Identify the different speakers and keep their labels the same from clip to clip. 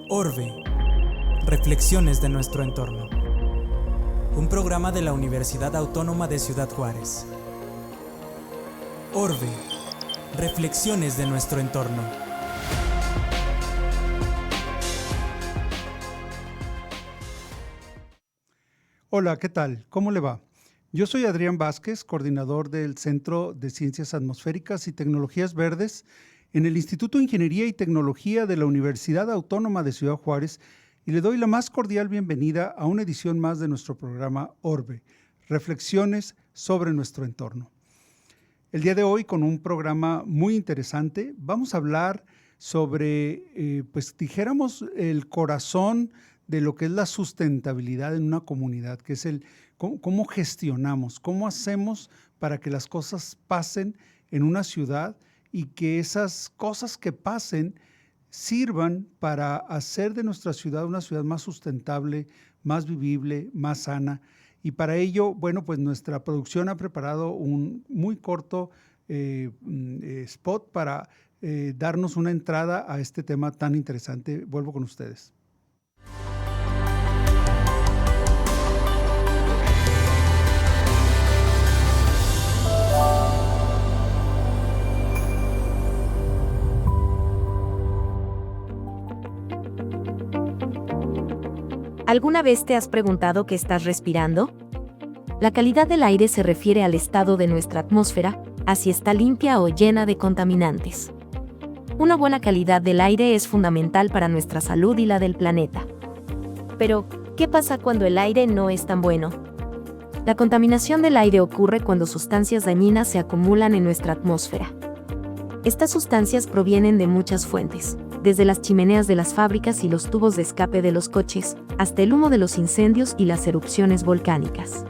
Speaker 1: Orbe. Reflexiones de nuestro entorno. Un programa de la Universidad Autónoma de Ciudad Juárez. Orbe. Reflexiones de nuestro entorno.
Speaker 2: Hola, ¿qué tal? ¿Cómo le va? Yo soy Adrián Vázquez, coordinador del Centro de Ciencias Atmosféricas y Tecnologías Verdes en el Instituto de Ingeniería y Tecnología de la Universidad Autónoma de Ciudad Juárez, y le doy la más cordial bienvenida a una edición más de nuestro programa Orbe, Reflexiones sobre nuestro entorno. El día de hoy, con un programa muy interesante, vamos a hablar sobre, dijéramos, el corazón de lo que es la sustentabilidad en una comunidad, que es cómo gestionamos, cómo hacemos para que las cosas pasen en una ciudad y que esas cosas que pasen sirvan para hacer de nuestra ciudad una ciudad más sustentable, más vivible, más sana. Y para ello, pues nuestra producción ha preparado un muy corto spot para darnos una entrada a este tema tan interesante. Vuelvo con ustedes.
Speaker 3: ¿Alguna vez te has preguntado qué estás respirando? La calidad del aire se refiere al estado de nuestra atmósfera, a si está limpia o llena de contaminantes. Una buena calidad del aire es fundamental para nuestra salud y la del planeta. Pero, ¿qué pasa cuando el aire no es tan bueno? La contaminación del aire ocurre cuando sustancias dañinas se acumulan en nuestra atmósfera. Estas sustancias provienen de muchas fuentes, desde las chimeneas de las fábricas y los tubos de escape de los coches, hasta el humo de los incendios y las erupciones volcánicas.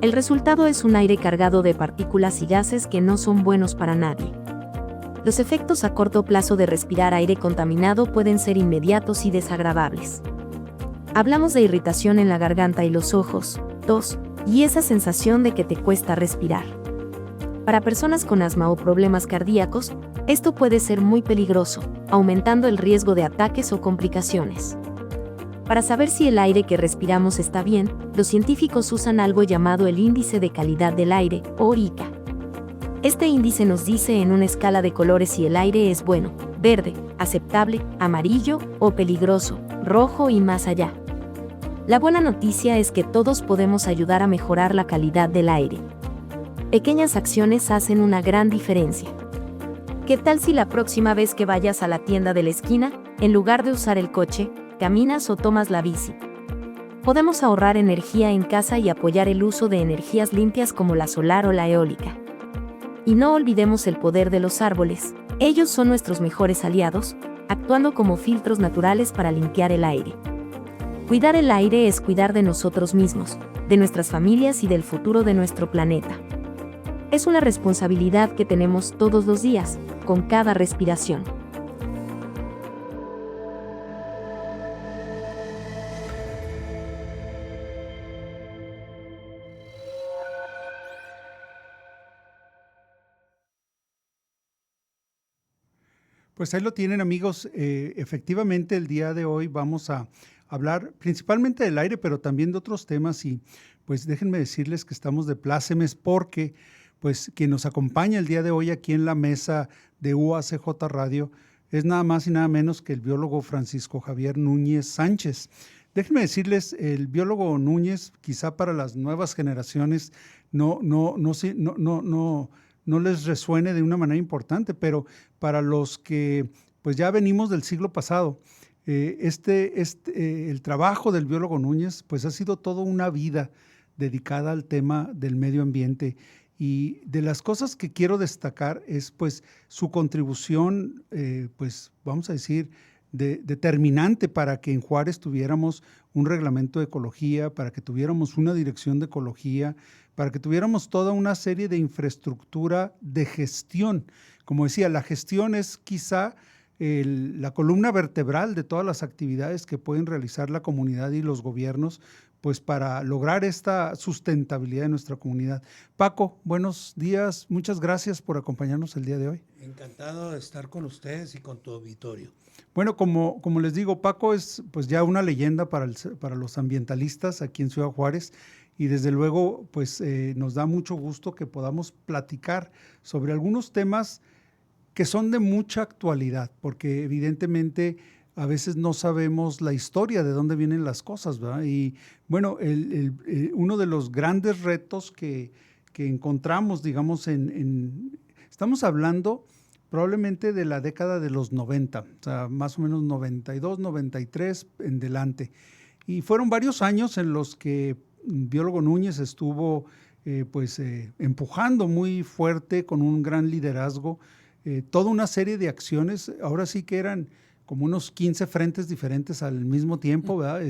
Speaker 3: El resultado es un aire cargado de partículas y gases que no son buenos para nadie. Los efectos a corto plazo de respirar aire contaminado pueden ser inmediatos y desagradables. Hablamos de irritación en la garganta y los ojos, tos, y esa sensación de que te cuesta respirar. Para personas con asma o problemas cardíacos, esto puede ser muy peligroso, aumentando el riesgo de ataques o complicaciones. Para saber si el aire que respiramos está bien, los científicos usan algo llamado el Índice de Calidad del Aire, o ICA. Este índice nos dice en una escala de colores si el aire es bueno, verde, aceptable, amarillo o peligroso, rojo y más allá. La buena noticia es que todos podemos ayudar a mejorar la calidad del aire. Pequeñas acciones hacen una gran diferencia. ¿Qué tal si la próxima vez que vayas a la tienda de la esquina, en lugar de usar el coche, caminas o tomas la bici? Podemos ahorrar energía en casa y apoyar el uso de energías limpias como la solar o la eólica. Y no olvidemos el poder de los árboles. Ellos son nuestros mejores aliados, actuando como filtros naturales para limpiar el aire. Cuidar el aire es cuidar de nosotros mismos, de nuestras familias y del futuro de nuestro planeta. Es una responsabilidad que tenemos todos los días, con cada respiración.
Speaker 2: Pues ahí lo tienen, amigos. Efectivamente, el día de hoy vamos a hablar principalmente del aire, pero también de otros temas, y pues déjenme decirles que estamos de plácemes porque pues quien nos acompaña el día de hoy aquí en la mesa de UACJ Radio es nada más y nada menos que el biólogo Francisco Javier Núñez Sánchez. Déjenme decirles, el biólogo Núñez, quizá para las nuevas generaciones no les resuene de una manera importante, pero para los que pues ya venimos del siglo pasado, el trabajo del biólogo Núñez pues ha sido toda una vida dedicada al tema del medio ambiente. Y de las cosas que quiero destacar es pues su contribución, pues vamos a decir, determinante para que en Juárez tuviéramos un reglamento de ecología, para que tuviéramos una dirección de ecología, para que tuviéramos toda una serie de infraestructura de gestión. Como decía, la gestión es quizá la columna vertebral de todas las actividades que pueden realizar la comunidad y los gobiernos pues para lograr esta sustentabilidad de nuestra comunidad. Paco, buenos días, muchas gracias por acompañarnos el día de hoy.
Speaker 4: Encantado de estar con ustedes y con tu auditorio.
Speaker 2: Bueno, como les digo, Paco es pues ya una leyenda para los ambientalistas aquí en Ciudad Juárez y desde luego pues nos da mucho gusto que podamos platicar sobre algunos temas que son de mucha actualidad, porque evidentemente a veces no sabemos la historia de dónde vienen las cosas, ¿verdad? Y bueno, uno de los grandes retos que encontramos, digamos, estamos hablando probablemente de la década de los 90, o sea, más o menos 92, 93 en delante. Y fueron varios años en los que Biólogo Núñez estuvo empujando muy fuerte con un gran liderazgo toda una serie de acciones, ahora sí que eran como unos 15 frentes diferentes al mismo tiempo, ¿verdad?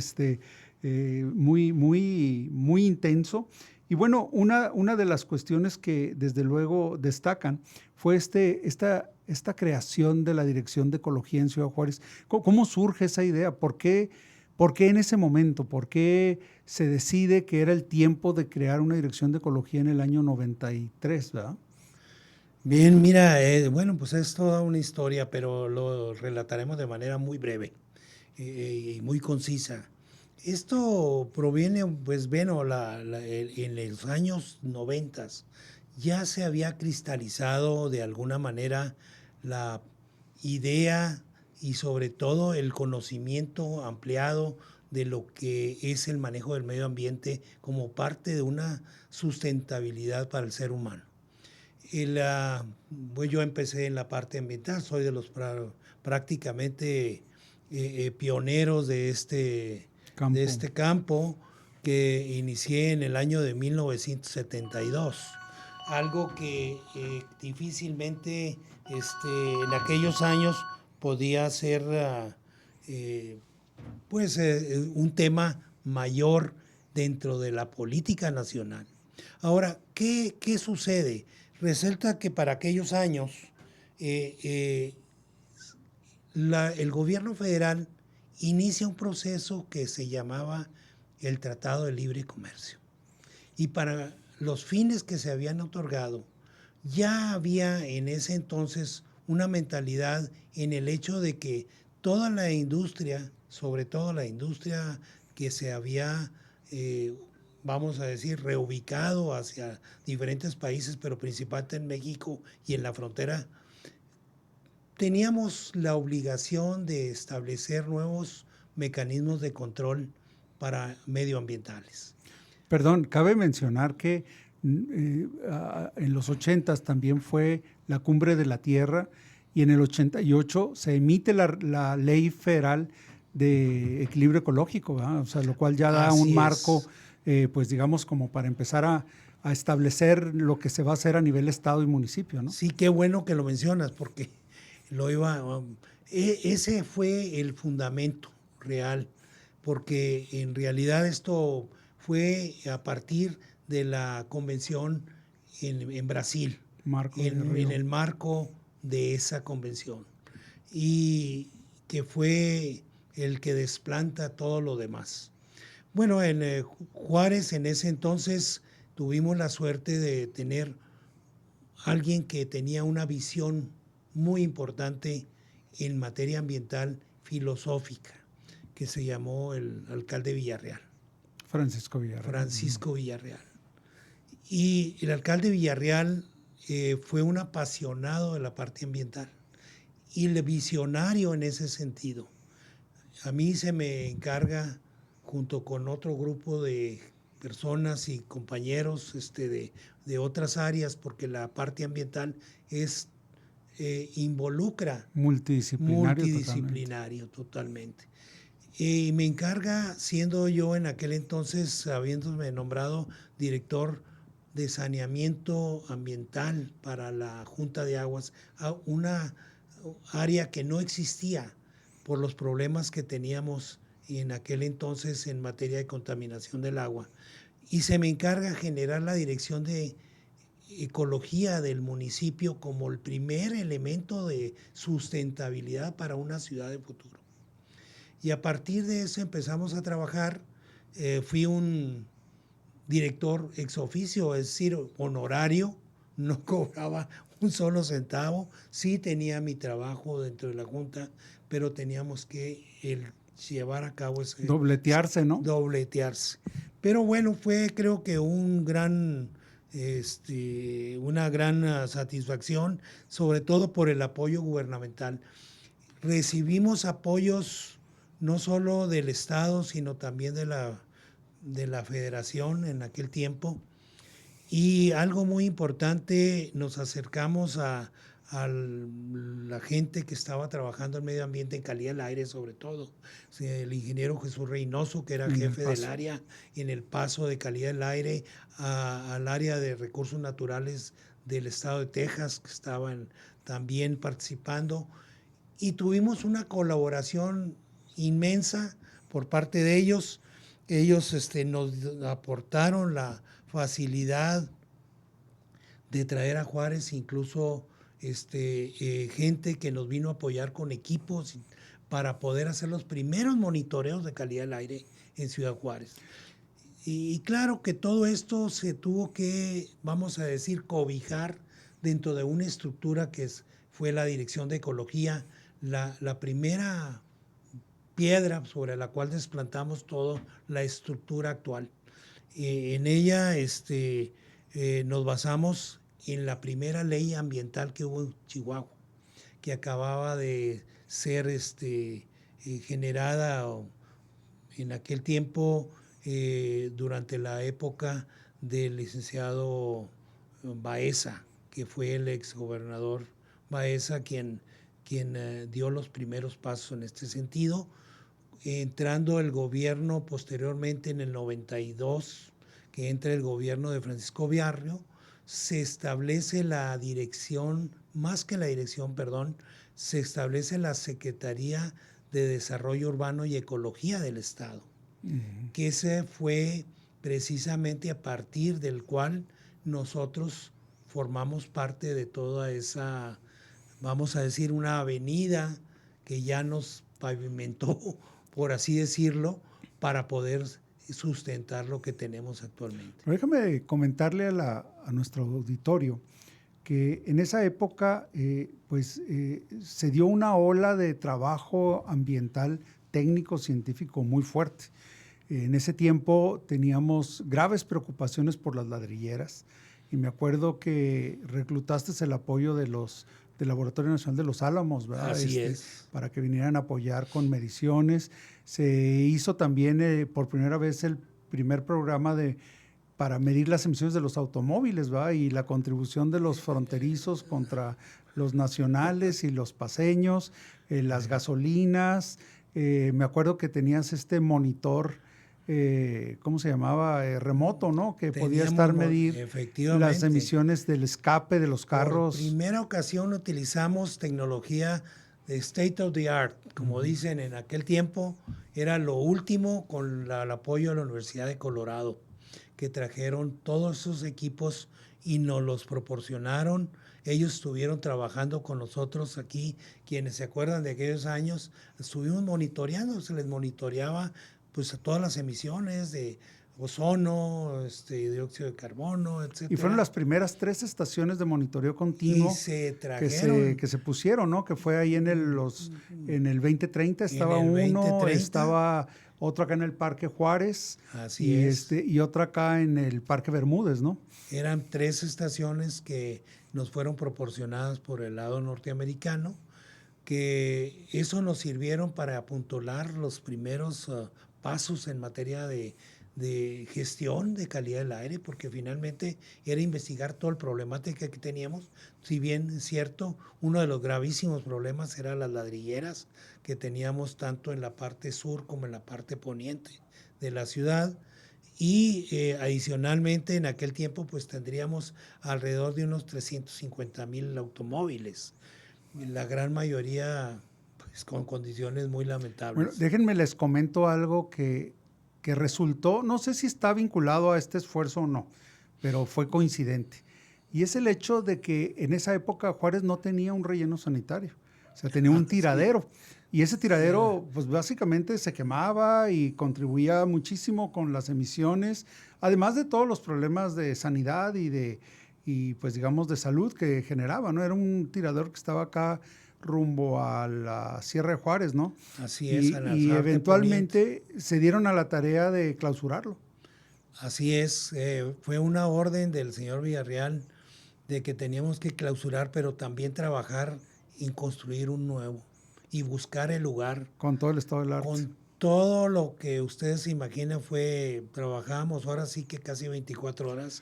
Speaker 2: Muy intenso. Y bueno, una de las cuestiones que desde luego destacan fue esta creación de la Dirección de Ecología en Ciudad Juárez. ¿Cómo surge esa idea? ¿Por qué en ese momento? ¿Por qué se decide que era el tiempo de crear una Dirección de Ecología en el año 93, ¿verdad?
Speaker 4: Bien, mira, bueno, pues es toda una historia, pero lo relataremos de manera muy breve y muy concisa. Esto proviene, pues bueno, en los años 90 ya se había cristalizado de alguna manera la idea y sobre todo el conocimiento ampliado de lo que es el manejo del medio ambiente como parte de una sustentabilidad para el ser humano. Pues yo empecé en la parte ambiental, soy de los prácticamente pioneros de este campo que inicié en el año de 1972. Algo que difícilmente en aquellos años podía ser un tema mayor dentro de la política nacional. Ahora, ¿qué sucede? Resulta que para aquellos años el gobierno federal inicia un proceso que se llamaba el Tratado de Libre Comercio. Y para los fines que se habían otorgado, ya había en ese entonces una mentalidad en el hecho de que toda la industria, sobre todo la industria que se había vamos a decir, reubicado hacia diferentes países, pero principalmente en México y en la frontera, teníamos la obligación de establecer nuevos mecanismos de control para medioambientales.
Speaker 2: Perdón, cabe mencionar que en los 80 también fue la Cumbre de la Tierra y en el 88 se emite la Ley Federal de Equilibrio Ecológico, ¿verdad? O sea, lo cual ya da un marco pues digamos como para empezar a establecer lo que se va a hacer a nivel estado y municipio, ¿no?
Speaker 4: Sí, qué bueno que lo mencionas porque ese fue el fundamento real, porque en realidad esto fue a partir de la convención en Brasil, en el marco de esa convención, y que fue el que desplanta todo lo demás. Bueno, en Juárez en ese entonces tuvimos la suerte de tener alguien que tenía una visión muy importante en materia ambiental filosófica, que se llamó el alcalde Villarreal.
Speaker 2: Francisco Villarreal.
Speaker 4: Y el alcalde Villarreal fue un apasionado de la parte ambiental y el visionario en ese sentido. A mí se me encarga, junto con otro grupo de personas y compañeros de otras áreas, porque la parte ambiental involucra multidisciplinario totalmente. Y me encarga, siendo yo en aquel entonces, habiéndome nombrado director de saneamiento ambiental para la Junta de Aguas, a una área que no existía por los problemas que teníamos en aquel entonces en materia de contaminación del agua. Y se me encarga generar la dirección de ecología del municipio como el primer elemento de sustentabilidad para una ciudad de futuro. Y a partir de eso empezamos a trabajar fui un director ex oficio, es decir, honorario, no cobraba un solo centavo, sí tenía mi trabajo dentro de la Junta, pero teníamos que llevar a cabo ese...
Speaker 2: Dobletearse, ¿no?
Speaker 4: Dobletearse. Pero bueno, fue creo que una gran satisfacción, sobre todo por el apoyo gubernamental. Recibimos apoyos no solo del Estado, sino también de la Federación en aquel tiempo. Y algo muy importante, nos acercamos a la gente que estaba trabajando en medio ambiente, en calidad del aire sobre todo. El ingeniero Jesús Reynoso, que era jefe del área en El Paso de calidad del aire, al área de recursos naturales del estado de Texas, que estaban también participando. Y tuvimos una colaboración inmensa por parte de ellos. Ellos nos aportaron la facilidad de traer a Juárez incluso gente que nos vino a apoyar con equipos para poder hacer los primeros monitoreos de calidad del aire en Ciudad Juárez. Y claro que todo esto se tuvo que, vamos a decir, cobijar dentro de una estructura que fue la Dirección de Ecología, la primera piedra sobre la cual desplantamos toda la estructura actual. En ella nos basamos en la primera ley ambiental que hubo en Chihuahua, que acababa de ser generada en aquel tiempo durante la época del licenciado Baeza, que fue el exgobernador Baeza quien dio los primeros pasos en este sentido. Entrando el gobierno posteriormente en el 92, que entra el gobierno de Francisco Viarrio, se establece la dirección, más que la dirección, perdón, se establece la Secretaría de Desarrollo Urbano y Ecología del Estado, que ese fue precisamente a partir del cual nosotros formamos parte de toda esa, vamos a decir, una avenida que ya nos pavimentó, por así decirlo, para poder sustentar lo que tenemos actualmente.
Speaker 2: Pero déjame comentarle a nuestro auditorio que en esa época se dio una ola de trabajo ambiental técnico científico muy fuerte. En ese tiempo teníamos graves preocupaciones por las ladrilleras y me acuerdo que reclutaste el apoyo del Laboratorio Nacional de los Álamos, ¿verdad?
Speaker 4: Así es.
Speaker 2: Para que vinieran a apoyar con mediciones. Se hizo también por primera vez el primer programa para medir las emisiones de los automóviles, ¿verdad? Y la contribución de los fronterizos contra los nacionales y los paseños, las gasolinas. Me acuerdo que tenías este monitor, ¿cómo se llamaba? Remoto, ¿no? Que podía medir las emisiones del escape de los carros.
Speaker 4: Por primera ocasión utilizamos tecnología de state of the art, como dicen en aquel tiempo, era lo último con el apoyo de la Universidad de Colorado, que trajeron todos esos equipos y nos los proporcionaron. Ellos estuvieron trabajando con nosotros aquí, quienes se acuerdan de aquellos años, estuvimos monitoreando, se les monitoreaba pues a todas las emisiones de ozono, dióxido de carbono, etc.
Speaker 2: Y fueron las primeras 3 estaciones de monitoreo continuo que se pusieron, ¿no? Que fue ahí en el 2030 estaba estaba otro acá en el Parque Juárez.
Speaker 4: Así es.
Speaker 2: Y otra acá en el Parque Bermúdez, ¿no?
Speaker 4: Eran 3 estaciones que nos fueron proporcionadas por el lado norteamericano, que eso nos sirvieron para apuntalar los primeros pasos en materia de gestión de calidad del aire, porque finalmente era investigar toda la problemática que teníamos. Si bien es cierto, uno de los gravísimos problemas era las ladrilleras que teníamos tanto en la parte sur como en la parte poniente de la ciudad. Y adicionalmente en aquel tiempo pues tendríamos alrededor de unos 350,000 automóviles, la gran mayoría pues, con condiciones muy lamentables.
Speaker 2: Bueno, déjenme les comento algo que resultó, no sé si está vinculado a este esfuerzo o no, pero fue coincidente. Y es el hecho de que en esa época Juárez no tenía un relleno sanitario, o sea, tenía un tiradero. Y ese tiradero, pues básicamente se quemaba y contribuía muchísimo con las emisiones, además de todos los problemas de sanidad y pues digamos de salud que generaba, ¿no? Era un tirador que estaba acá rumbo a la Sierra de Juárez, ¿no?
Speaker 4: Así es.
Speaker 2: Y eventualmente se dieron a la tarea de clausurarlo.
Speaker 4: Así es, fue una orden del señor Villarreal de que teníamos que clausurar, pero también trabajar en construir un nuevo y buscar el lugar.
Speaker 2: Con todo el estado del arte.
Speaker 4: Con todo lo que ustedes se imaginan trabajamos ahora sí que casi 24 horas.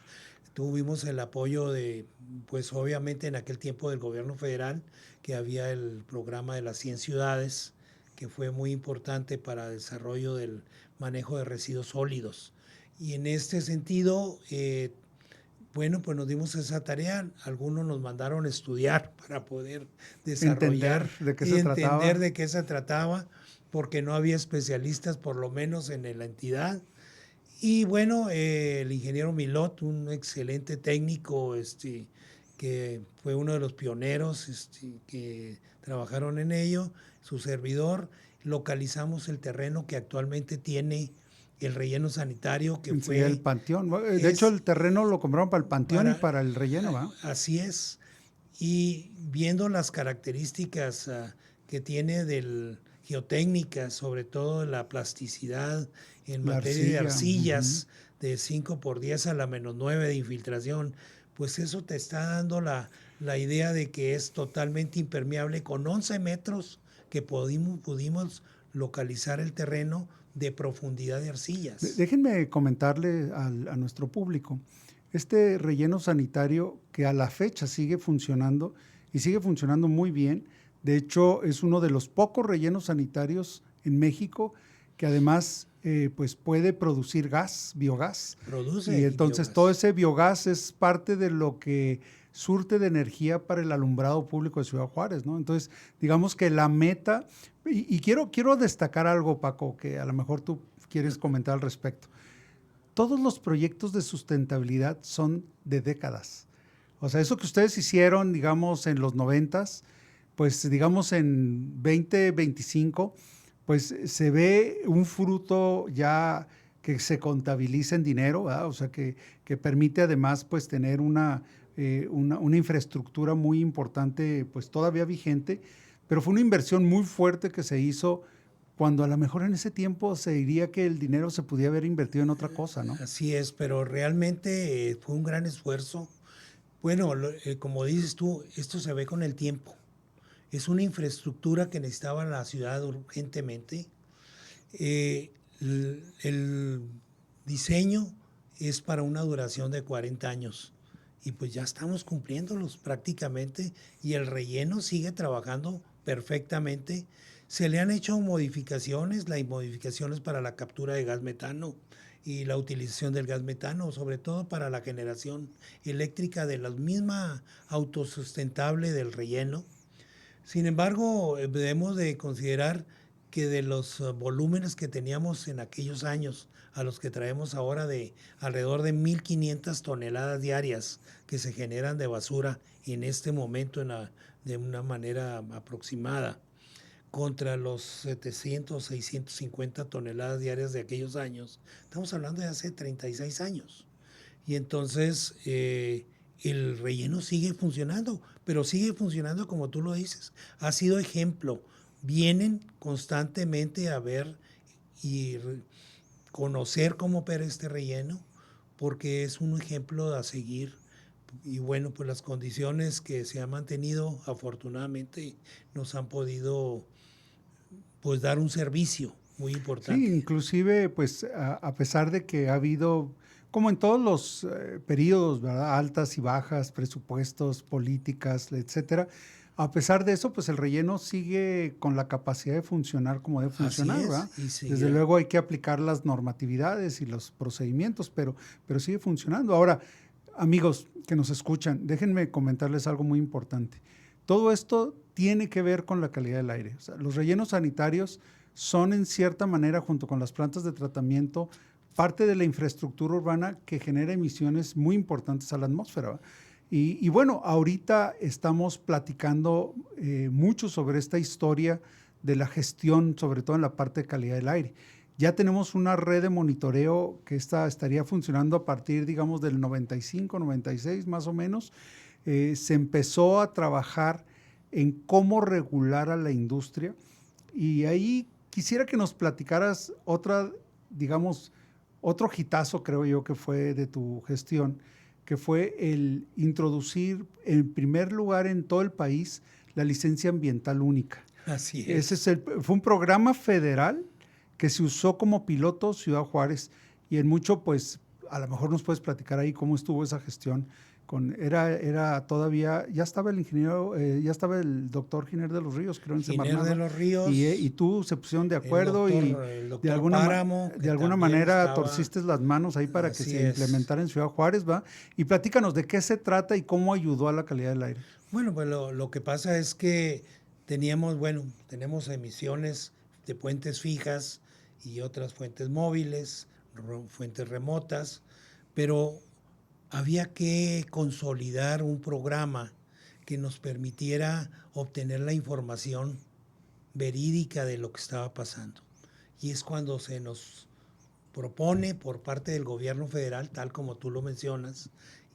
Speaker 4: Tuvimos el apoyo de, pues obviamente en aquel tiempo del gobierno federal, que había el programa de las 100 ciudades, que fue muy importante para el desarrollo del manejo de residuos sólidos. Y en este sentido, bueno, pues nos dimos esa tarea. Algunos nos mandaron a estudiar para poder desarrollar entender de qué se trataba, porque no había especialistas, por lo menos en la entidad. Y bueno, el ingeniero Milot, un excelente técnico, que fue uno de los pioneros que trabajaron en ello, su servidor, localizamos el terreno que actualmente tiene el relleno sanitario, que fue
Speaker 2: el panteón. De hecho, el terreno lo compraron para el panteón y para el relleno, ¿va?
Speaker 4: Así es. Y viendo las características que tiene geotécnicas, sobre todo la plasticidad en materia de arcillas, de 5x10 a la -9 de infiltración, pues eso te está dando la idea de que es totalmente impermeable. Con 11 metros que pudimos localizar el terreno de profundidad de arcillas.
Speaker 2: Déjenme comentarle a nuestro público, este relleno sanitario que a la fecha sigue funcionando y sigue funcionando muy bien. De hecho, es uno de los pocos rellenos sanitarios en México que además pues puede producir biogás.
Speaker 4: Produce
Speaker 2: y entonces
Speaker 4: biogás.
Speaker 2: Todo ese biogás es parte de lo que surte de energía para el alumbrado público de Ciudad Juárez, ¿no? Entonces, digamos que la meta, y quiero destacar algo, Paco, que a lo mejor tú quieres comentar al respecto. Todos los proyectos de sustentabilidad son de décadas. O sea, eso que ustedes hicieron, digamos, en los 90s, pues digamos en 2025, pues se ve un fruto ya que se contabiliza en dinero, ¿verdad? O sea, que permite además pues tener una infraestructura muy importante, pues todavía vigente, pero fue una inversión muy fuerte que se hizo cuando a lo mejor en ese tiempo se diría que el dinero se podía haber invertido en otra cosa, ¿no?
Speaker 4: Así es, pero realmente fue un gran esfuerzo. Bueno, como dices tú, esto se ve con el tiempo. Es una infraestructura que necesitaba la ciudad urgentemente. El diseño es para una duración de 40 años y pues ya estamos cumpliéndolos prácticamente y el relleno sigue trabajando perfectamente. Se le han hecho modificaciones, las modificaciones para la captura de gas metano y la utilización del gas metano, sobre todo para la generación eléctrica de la misma autosustentable del relleno. Sin embargo, debemos de considerar que de los volúmenes que teníamos en aquellos años a los que traemos ahora de alrededor de 1.500 toneladas diarias que se generan de basura en este momento de una manera aproximada, contra los 700, 650 toneladas diarias de aquellos años, estamos hablando de hace 36 años. Y entonces el relleno sigue funcionando, pero sigue funcionando como tú lo dices. Ha sido ejemplo. Vienen constantemente a ver y conocer cómo opera este relleno, porque es un ejemplo a seguir. Y bueno, pues las condiciones que se han mantenido, afortunadamente, nos han podido pues dar un servicio muy importante.
Speaker 2: Sí, inclusive, pues a pesar de que ha habido, como en todos los periodos, ¿verdad?, altas y bajas, presupuestos, políticas, etcétera, a pesar de eso, pues el relleno sigue con la capacidad de funcionar como debe funcionar, ¿verdad? Desde luego hay que aplicar las normatividades y los procedimientos, pero sigue funcionando. Ahora, amigos que nos escuchan, déjenme comentarles algo muy importante. Todo esto tiene que ver con la calidad del aire. O sea, los rellenos sanitarios son en cierta manera, junto con las plantas de tratamiento, parte de la infraestructura urbana que genera emisiones muy importantes a la atmósfera, ¿verdad? Y bueno, ahorita estamos platicando mucho sobre esta historia de la gestión, sobre todo en la parte de calidad del aire. Ya tenemos una red de monitoreo que estaría funcionando a partir, digamos, del 95, 96 más o menos. Se empezó a trabajar en cómo regular a la industria y ahí quisiera que nos platicaras otro hitazo, creo yo, que fue de tu gestión, que fue el introducir en primer lugar en todo el país la licencia ambiental única.
Speaker 4: Así es.
Speaker 2: Fue un programa federal que se usó como piloto Ciudad Juárez y en mucho, pues, a lo mejor nos puedes platicar ahí cómo estuvo esa gestión. Era todavía, ya estaba el ingeniero, ya estaba el doctor Giner de los Ríos, creo, en
Speaker 4: Giner
Speaker 2: Semarnat.
Speaker 4: de los Ríos.
Speaker 2: Y tú se pusieron de acuerdo
Speaker 4: el doctor
Speaker 2: de alguna manera torciste las manos ahí para que se implementara en Ciudad Juárez, ¿va? Y platícanos de qué se trata y cómo ayudó a la calidad del aire.
Speaker 4: Bueno, pues lo que pasa es que tenemos emisiones de fuentes fijas y otras fuentes móviles, fuentes remotas, pero había que consolidar un programa que nos permitiera obtener la información verídica de lo que estaba pasando. Y es cuando se nos propone por parte del gobierno federal, tal como tú lo mencionas,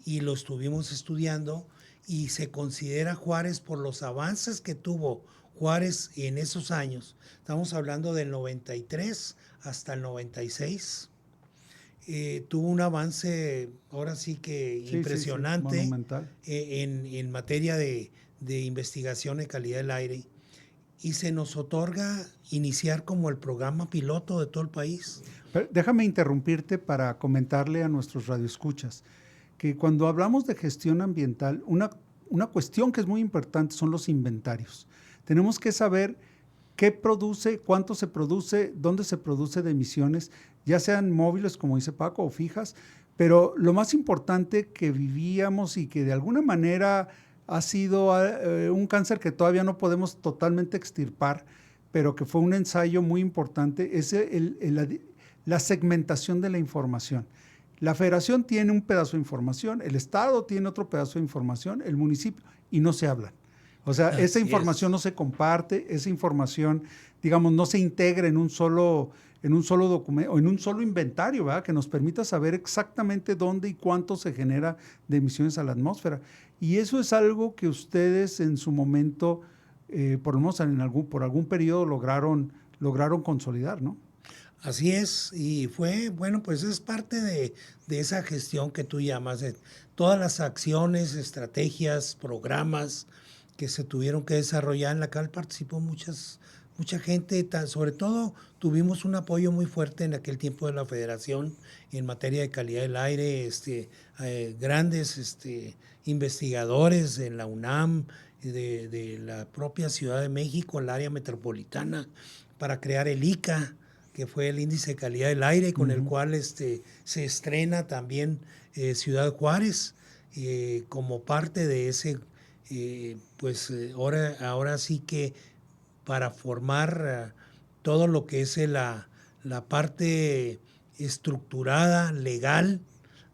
Speaker 4: y lo estuvimos estudiando, y se considera Juárez por los avances que tuvo Juárez en esos años. Estamos hablando del 93 hasta el 96. Tuvo un avance, ahora sí que impresionante,
Speaker 2: monumental.
Speaker 4: En materia de investigación de calidad del aire, y se nos otorga iniciar como el programa piloto de todo el país.
Speaker 2: Pero déjame interrumpirte para comentarle a nuestros radioescuchas que cuando hablamos de gestión ambiental, una cuestión que es muy importante son los inventarios. Tenemos que saber qué produce, cuánto se produce, dónde se produce de emisiones, ya sean móviles, como dice Paco, o fijas, pero lo más importante que vivíamos y que de alguna manera ha sido un cáncer que todavía no podemos totalmente extirpar, pero que fue un ensayo muy importante, es la segmentación de la información. La federación tiene un pedazo de información, el estado tiene otro pedazo de información, el municipio, y no se hablan. O sea, esa información no se comparte, esa información, digamos, no se integra en un solo documento o en un solo inventario, ¿verdad? Que nos permita saber exactamente dónde y cuánto se genera de emisiones a la atmósfera. Y eso es algo que ustedes en su momento, por lo menos por algún periodo, lograron consolidar, ¿no?
Speaker 4: Así es, y fue, bueno, pues es parte de esa gestión que tú llamas, de todas las acciones, estrategias, programas que se tuvieron que desarrollar, en la cual participó mucha gente, sobre todo tuvimos un apoyo muy fuerte en aquel tiempo de la Federación en materia de calidad del aire, grandes investigadores en la UNAM, de la propia Ciudad de México, el área metropolitana, para crear el ICA, que fue el índice de calidad del aire, con el cual se estrena también Ciudad Juárez como parte de ese, ahora sí que para formar todo lo que es la parte estructurada, legal,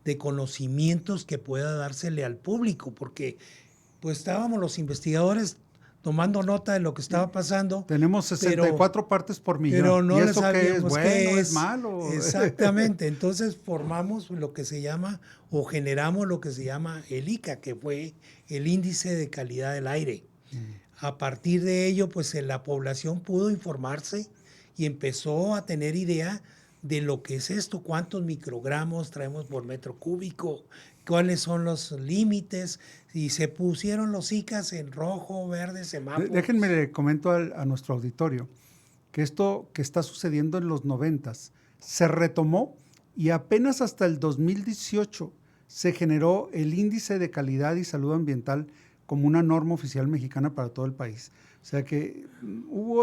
Speaker 4: de conocimientos que pueda dársele al público, porque pues estábamos los investigadores tomando nota de lo que estaba pasando.
Speaker 2: Tenemos 64 partes por millón.
Speaker 4: Pero no
Speaker 2: ¿Y
Speaker 4: le
Speaker 2: eso qué es? Bueno,
Speaker 4: es
Speaker 2: malo.
Speaker 4: Exactamente. Entonces formamos lo que se llama, o generamos lo que se llama el ICA, que fue el índice de calidad del aire. A partir de ello, pues la población pudo informarse y empezó a tener idea de lo que es esto, cuántos microgramos traemos por metro cúbico, cuáles son los límites, y se pusieron los ICAs en rojo, verde, semáforos.
Speaker 2: Déjenme le comento a nuestro auditorio que esto que está sucediendo en los 90s se retomó y apenas hasta el 2018 se generó el índice de calidad y salud ambiental como una norma oficial mexicana para todo el país. O sea que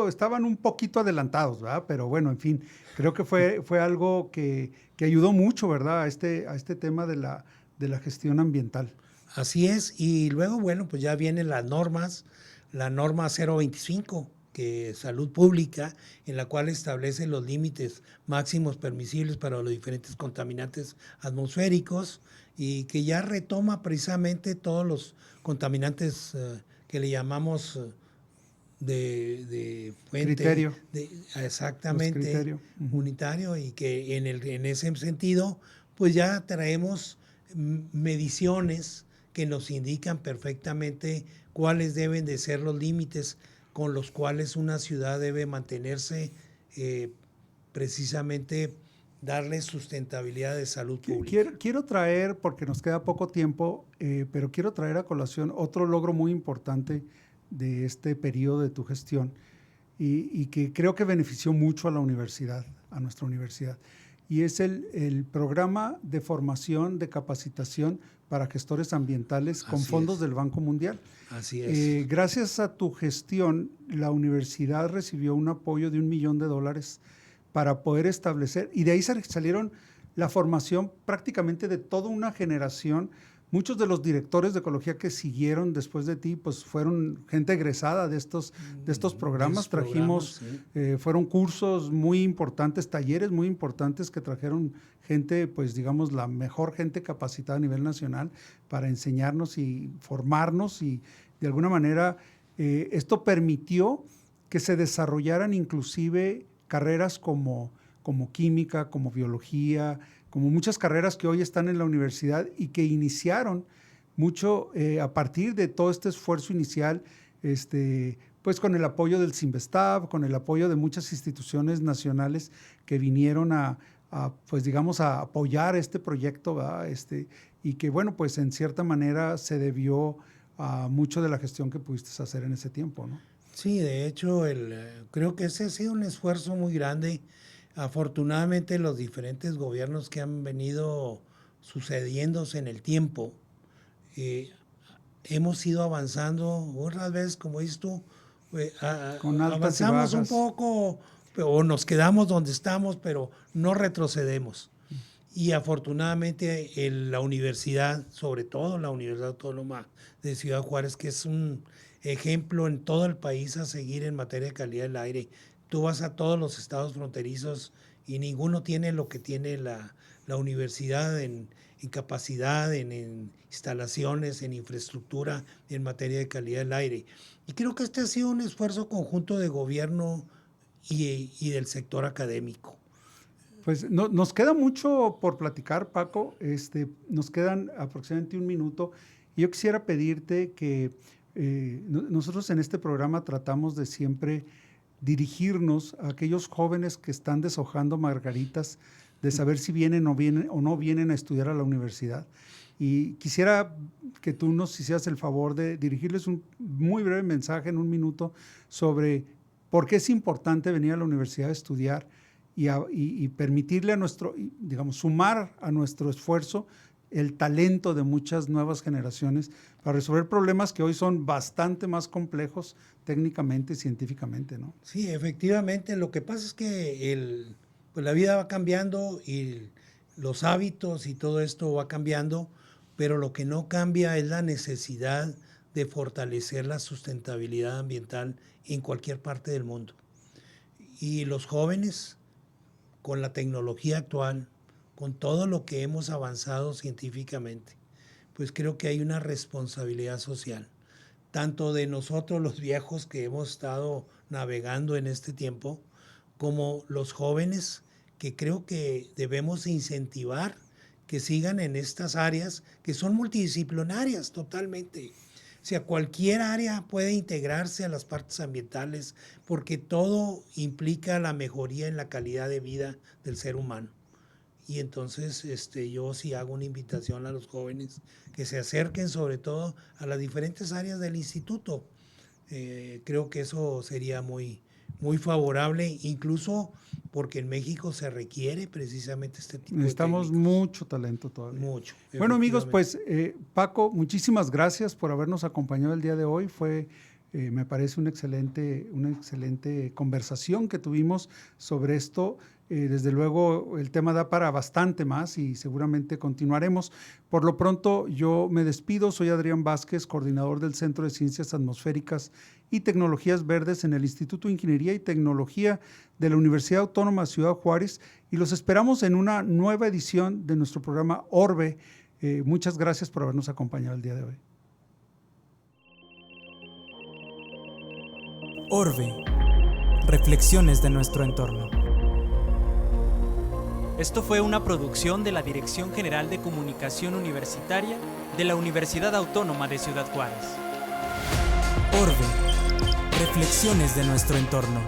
Speaker 2: estaban un poquito adelantados, ¿verdad? Pero bueno, en fin, creo que fue algo que ayudó mucho, ¿verdad? A este tema de la gestión ambiental.
Speaker 4: Así es, y luego, bueno, pues ya vienen las normas, la norma 025, que es Salud Pública, en la cual establece los límites máximos permisibles para los diferentes contaminantes atmosféricos, y que ya retoma precisamente todos los contaminantes que le llamamos de fuente.
Speaker 2: Criterio.
Speaker 4: Exactamente.
Speaker 2: Criterio.
Speaker 4: Unitario, y que en ese sentido, pues ya traemos mediciones que nos indican perfectamente cuáles deben de ser los límites con los cuales una ciudad debe mantenerse, precisamente darle sustentabilidad de salud pública.
Speaker 2: Quiero traer, porque nos queda poco tiempo, pero quiero traer a colación otro logro muy importante de este periodo de tu gestión y que creo que benefició mucho a la universidad, a nuestra universidad. Y es el programa de formación, de capacitación para gestores ambientales con fondos del Banco Mundial.
Speaker 4: Así es.
Speaker 2: Gracias a tu gestión, la universidad recibió un apoyo de $1 millón para poder establecer, y de ahí salieron la formación prácticamente de toda una generación. Muchos de los directores de ecología que siguieron después de ti, pues fueron gente egresada de estos programas. Trajimos, fueron cursos muy importantes, talleres muy importantes que trajeron gente, pues digamos, la mejor gente capacitada a nivel nacional para enseñarnos y formarnos, y de alguna manera esto permitió que se desarrollaran inclusive carreras como química, como biología, como muchas carreras que hoy están en la universidad y que iniciaron mucho a partir de todo este esfuerzo inicial, pues con el apoyo del Cinvestav, con el apoyo de muchas instituciones nacionales que vinieron pues digamos, a apoyar este proyecto, ¿verdad? Y que bueno, pues en cierta manera se debió a mucho de la gestión que pudiste hacer en ese tiempo, ¿no?
Speaker 4: Sí, de hecho, creo que ese ha sido un esfuerzo muy grande. Afortunadamente, los diferentes gobiernos que han venido sucediéndose en el tiempo, hemos ido avanzando, otras veces, como dices tú,
Speaker 2: con altas
Speaker 4: avanzamos
Speaker 2: y
Speaker 4: un
Speaker 2: bajas.
Speaker 4: poco, o nos quedamos donde estamos, pero no retrocedemos. Y afortunadamente la universidad, sobre todo la Universidad Autónoma de Ciudad Juárez, que es un ejemplo en todo el país a seguir en materia de calidad del aire. Tú vas a todos los estados fronterizos y ninguno tiene lo que tiene la universidad en capacidad, en instalaciones, en infraestructura, en materia de calidad del aire. Y creo que este ha sido un esfuerzo conjunto de gobierno y del sector académico.
Speaker 2: Pues nos queda mucho por platicar, Paco. Nos quedan aproximadamente 1 minuto. Y yo quisiera pedirte que nosotros en este programa tratamos de siempre dirigirnos a aquellos jóvenes que están deshojando margaritas, de saber si vienen o no vienen a estudiar a la universidad. Y quisiera que tú nos hicieras el favor de dirigirles un muy breve mensaje en 1 minuto sobre por qué es importante venir a la universidad a estudiar y permitirle digamos, sumar a nuestro esfuerzo el talento de muchas nuevas generaciones para resolver problemas que hoy son bastante más complejos técnicamente y científicamente, ¿no?
Speaker 4: Sí, efectivamente. Lo que pasa es que pues la vida va cambiando y los hábitos y todo esto va cambiando, pero lo que no cambia es la necesidad de fortalecer la sustentabilidad ambiental en cualquier parte del mundo. Y los jóvenes, con la tecnología actual, con todo lo que hemos avanzado científicamente, pues creo que hay una responsabilidad social, tanto de nosotros los viejos que hemos estado navegando en este tiempo, como los jóvenes, que creo que debemos incentivar que sigan en estas áreas que son multidisciplinarias totalmente. O sea, cualquier área puede integrarse a las partes ambientales porque todo implica la mejoría en la calidad de vida del ser humano. Y entonces yo sí hago una invitación a los jóvenes que se acerquen sobre todo a las diferentes áreas del instituto. Creo que eso sería muy, muy favorable, incluso porque en México se requiere precisamente este tipo
Speaker 2: Necesitamos
Speaker 4: de técnicos.
Speaker 2: mucho talento todavía.
Speaker 4: Mucho.
Speaker 2: Bueno, amigos, pues Paco, muchísimas gracias por habernos acompañado el día de hoy. Fue, me parece, una excelente conversación que tuvimos sobre esto. Desde luego, el tema da para bastante más y seguramente continuaremos. Por lo pronto, yo me despido. Soy Adrián Vázquez, coordinador del Centro de Ciencias Atmosféricas y Tecnologías Verdes en el Instituto de Ingeniería y Tecnología de la Universidad Autónoma de Ciudad Juárez, y los esperamos en una nueva edición de nuestro programa Orbe. Muchas gracias por habernos acompañado el día de hoy.
Speaker 1: Orbe. Reflexiones de nuestro entorno. Esto fue una producción de la Dirección General de Comunicación Universitaria de la Universidad Autónoma de Ciudad Juárez. Orbe. Reflexiones de nuestro entorno.